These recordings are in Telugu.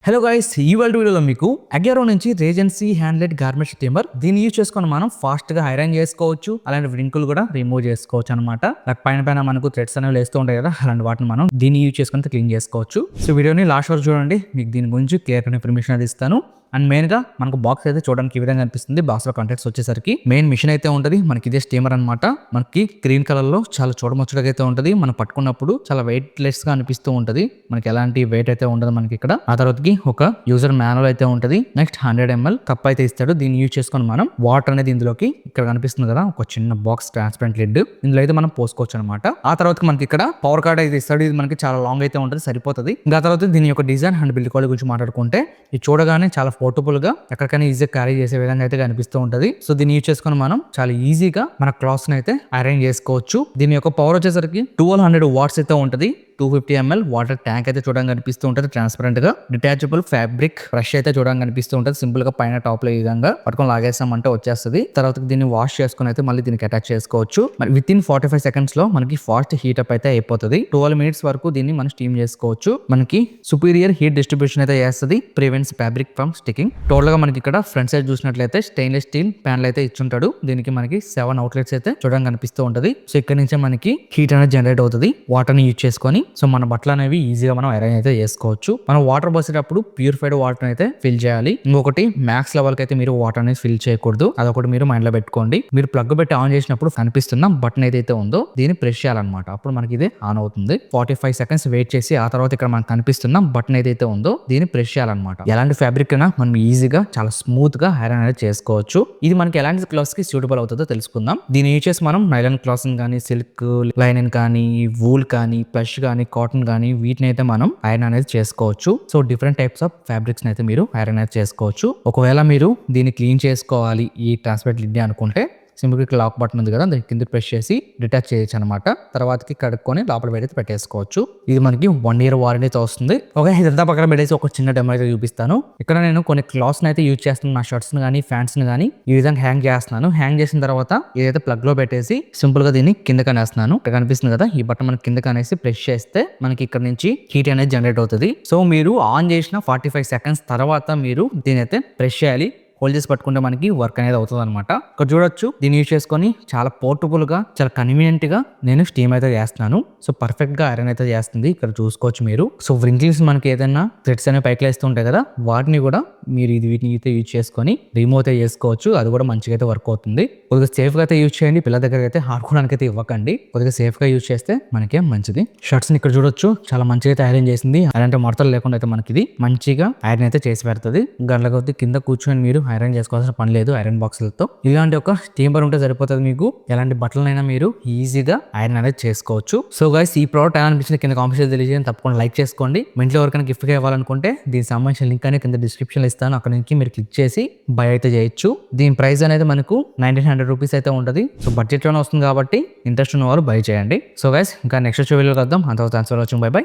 హలో గైస్, ఇవాళ వీడియోలో మీకు అగేరో నుంచి రేజెన్సీ హ్యాండ్లెట్ గార్మెంట్ స్టీమర్ దీన్ని యూజ్ చేసుకొని మనం ఫాస్ట్ గా ఐరన్ చేసుకోవచ్చు. అలాంటి వ్రింకులు కూడా రిమూవ్ చేసుకోవచ్చు అనమాట. పైన మనకు థ్రెడ్స్ అనేవి లేస్తూ ఉంటాయి కదా, అలాంటి వాటిని మనం దీన్ని యూజ్ చేసుకొని క్లీన్ చేసుకోవచ్చు. సో వీడియోని లాస్ట్ వరకు చూడండి, మీకు దీని గురించి క్లియర్ ఇన్ఫర్మేషన్ అది ఇస్తాను. అండ్ మెయిన్ గా మనకు బాక్స్ అయితే చూడడానికి ఈ విధంగా అనిపిస్తుంది. బాక్స్ లో కంటెంట్స్ వచ్చేసరికి మెయిన్ మిషన్ అయితే ఉంటది. మనకి ఇదే స్టీమర్ అనమాట. మనకి గ్రీన్ కలర్ లో చాలా చూడముచ్చటగా అయితే ఉంటది. మనం పట్టుకున్నప్పుడు చాలా వెయిట్ లెస్ గా అనిపిస్తూ ఉంటది. మనకి ఎలాంటి వెయిట్ అయితే ఉండదు మనకి ఇక్కడ. ఆ తర్వాతకి ఒక యూజర్ మాన్యువల్ అయితే ఉంటది. నెక్స్ట్ 100 ml కప్ అయితే ఇస్తాడు. దీన్ని యూజ్ చేసుకొని మనం వాటర్ అనేది ఇందులోకి ఇక్కడ కనిపిస్తుంది కదా, ఒక చిన్న బాక్స్ ట్రాన్స్పరెంట్ లిడ్, ఇందులో అయితే మనం పోసుకోవచ్చు అనమాట. ఆ తర్వాత మనకి ఇక్కడ పవర్ కార్డ్ అయితే ఇస్తాడు. ఇది మనకి చాలా లాంగ్ అయితే ఉంటది, సరిపోతుంది. ఇంకా తర్వాత దీని యొక్క డిజైన్ అండ్ బిల్డ్ క్వాలిటీ గురించి మాట్లాడుకుంటే ఇది చూడగానే చాలా పోర్టబుల్ గా ఎక్కడికైనా ఈజీగా క్యారీ చేసే విధంగా అయితే కనిపిస్తూ ఉంటది. సో దీన్ని యూజ్ చేసుకొని మనం చాలా ఈజీగా మన క్లాత్స్ అయితే ఐరన్ చేసుకోవచ్చు. దీని యొక్క పవర్ వచ్చేసరికి 1200 వాట్స్ అయితే ఉంటది. 250 ml వాటర్ ట్యాంక్ అయితే చూడడానికి కనిపిస్తూ ఉంటుంది ట్రాన్స్పరెంట్ గా. డిటాచబుల్ ఫ్యాబ్రిక్ బ్రష్ అయితే చూడడానికి కనిపిస్తూ ఉంటుంది. సింపుల్ గా పైన టాప్ లో ఈ విధంగా పట్టుకొని లాగేసామంటే వచ్చేస్తుంది. తర్వాత దీన్ని వాష్ చేసుకుని అయితే మళ్ళీ దీనికి అటాచ్ చేసుకోవచ్చు. విత్ ఇన్ 45 seconds లో మనకి ఫాస్ట్ హీట్ అప్ అయితే అయిపోతుంది. 12 minutes వరకు దీన్ని మనం స్టీమ్ చేసుకోవచ్చు. మనకి సుపీరియర్ హీట్ డిస్ట్రిబ్యూషన్ అయితే చేస్తుంది. Prevents fabric from sticking. Total గా మనకి ఇక్కడ ఫ్రంట్ సైడ్ చూసినట్లయితే స్టెయిన్లెస్ స్టీల్ ప్యానల్ అయితే ఇచ్చుంటాడు. దీనికి మనకి 7 outlets అయితే చూడడానికి కనిపిస్తూ ఉంటది. సో ఇక్కడ నుంచే మనకి హీట్ అనేది జనరేట్ అవుతుంది వాటర్ ని యూజ్ చేసుకొని. సో మన బట్టలు అనేవి ఈజీగా మనం ఐరన్ అయితే చేసుకోవచ్చు. మనం వాటర్ పోసేటప్పుడు ప్యూరిఫైడ్ వాటర్ అయితే ఫిల్ చేయాలి. ఇంకొకటి మ్యాక్స్ లెవెల్ కి అయితే మీరు వాటర్ అనేది ఫిల్ చేయకూడదు. అదొకటి మీరు మైండ్ లో పెట్టుకోండి. మీరు ప్లగ్ పెట్టి ఆన్ చేసినప్పుడు కనిపిస్తున్న బటన్ ఏదైతే ఉందో దీన్ని ప్రెస్ చేయాలన్నమాట. అప్పుడు మనకి ఇది ఆన్ అవుతుంది. 45 seconds వెయిట్ చేసి ఆ తర్వాత ఇక్కడ మనకు కనిపిస్తున్న బటన్ ఏదైతే ఉందో దీన్ని ప్రెస్ చేయాలన్నమాట. ఎలాంటి ఫ్యాబ్రిక్ అయినా మనం ఈజీగా చాలా స్మూత్ గా ఐరన్ అనేది చేసుకోవచ్చు. ఇది మనకి ఎలాంటి క్లాత్స్ కి సూటబుల్ అవుతుందో తెలుసుకుందాం. దీన్ని యూజ్ చేసి మనం నైలాన్ క్లాత్స్ కానీ, సిల్క్ లైనిన్ కానీ, వూల్ కానీ, ప్లష్ కానీ, కాటన్ కానీ వీటిని అయితే మనం ఐరన్ అనేది చేసుకోవచ్చు. So different types of fabrics అయితే మీరు ఐరన్ అనేది చేసుకోవచ్చు. ఒకవేళ మీరు దీన్ని క్లీన్ చేసుకోవాలి ఈ ట్రాన్స్పరెంట్ లిడ్ అనుకుంటే సింపుల్ గా లాక్ బటన్ ఉంది కదా, దాని కింద ప్రెస్ చేసి డిటాచ్ చేయొచ్చు అనమాట. తర్వాతకి కడుక్కొని లోపల పెట్టి పెట్టేసుకోవచ్చు. ఇది మనకి 1 year వారంటీతో వస్తుంది. ఓకే, ఇదంతా పక్కన పెట్టేసి ఒక చిన్న డెమో అయితే చూపిస్తాను. ఇక్కడ నేను కొన్ని క్లాత్స్ అయితే యూజ్ చేస్తున్నాను. నా షర్ట్స్ కానీ, ఫ్యాంట్స్ కానీ ఈ విధంగా హ్యాంగ్ చేస్తున్నాను. హ్యాంగ్ చేసిన తర్వాత ఇదైతే ప్లగ్ లో పెట్టేసి సింపుల్ గా దీన్ని కింద కనేస్తున్నాను. ఇక్కడ కనిపిస్తుంది కదా, ఈ బటన్ మనకి కింద కనేసి ప్రెస్ చేస్తే మనకి ఇక్కడ నుంచి హీట్ అనేది జనరేట్ అవుతుంది. సో మీరు ఆన్ చేసిన 45 seconds తర్వాత మీరు దీని అయితే ప్రెస్ చేయాలి. హోల్డ్ చేసి పట్టుకుంటే మనకి వర్క్ అనేది అవుతుంది అనమాట. ఇక్కడ చూడొచ్చు, దీన్ని యూజ్ చేసుకొని చాలా పోర్టబుల్ గా, చాలా కన్వీనియంట్ గా నేను స్టీమ్ అయితే చేస్తున్నాను. సో పర్ఫెక్ట్ గా ఐరన్ అయితే చేస్తుంది. ఇక్కడ చూసుకోవచ్చు మీరు. సో వ్రింకిల్స్ మనకి ఏదైనా థ్రెడ్స్ అనేవి పైకి లేస్తుంటాయి కదా, వాటిని కూడా మీరు వీటిని అయితే యూజ్ చేసుకొని రిమూవ్ అయితే చేసుకోవచ్చు. అది కూడా మంచిగా అయితే వర్క్ అవుతుంది. కొద్దిగా సేఫ్ గా అయితే యూజ్ చేయండి. పిల్లల దగ్గర అయితే ఆడుకోవడానికి అయితే ఇవ్వకండి. కొద్దిగా సేఫ్ గా యూజ్ చేస్తే మనకే మంచిది. షర్ట్స్ ని ఇక్కడ చూడొచ్చు, చాలా మంచిగా అయితే ఐరన్ చేసింది. అలాంటి మడతలు లేకుండా అయితే మనకి ఇది మంచిగా ఐరన్ అయితే చేసి పెడుతుంది. గంటల కొద్ది కింద కూర్చొని మీరు ఐరన్ చేసుకోవాల్సిన పని లేదు. ఐరన్ బాక్సులతో ఇలాంటి ఒక స్టీమర్ ఉంటే సరిపోతుంది. మీకు ఎలాంటి బట్టలైనా మీరు ఈజీగా ఐరన్ అనేది చేసుకోవచ్చు. సో గైస్, ఈ ప్రోడక్ట్ ఎలా అనిపించింది కింద కామెంట్స్ తెలియజేయండి. తప్పకుండా లైక్ చేసుకోండి. మీ ఇంట్లో ఎవరికైనా గిఫ్ట్ గా ఇవ్వాలనుకుంటే దీనికి సంబంధించిన లింక్ అనేది కింద డిస్క్రిప్షన్ లో ఇస్తాను. అక్కడ నుంచి మీరు క్లిక్ చేసి బై అయితే చేయొచ్చు. దీని ప్రైస్ అనేది మనకు 1900 రూపీస్ అయితే ఉంటుంది. సో బడ్జెట్ లోనే వస్తుంది కాబట్టి ఇంట్రెస్ట్ ఉన్న వారు బై చేయండి. సో గైస్, ఇంకా నెక్స్ట్ వీడియోలో కలుద్దాం. అంతవరకు thanks for watching. By by.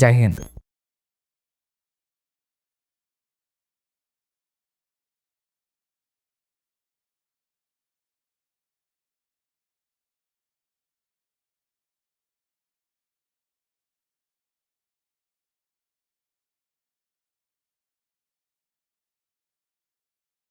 జై హింద్.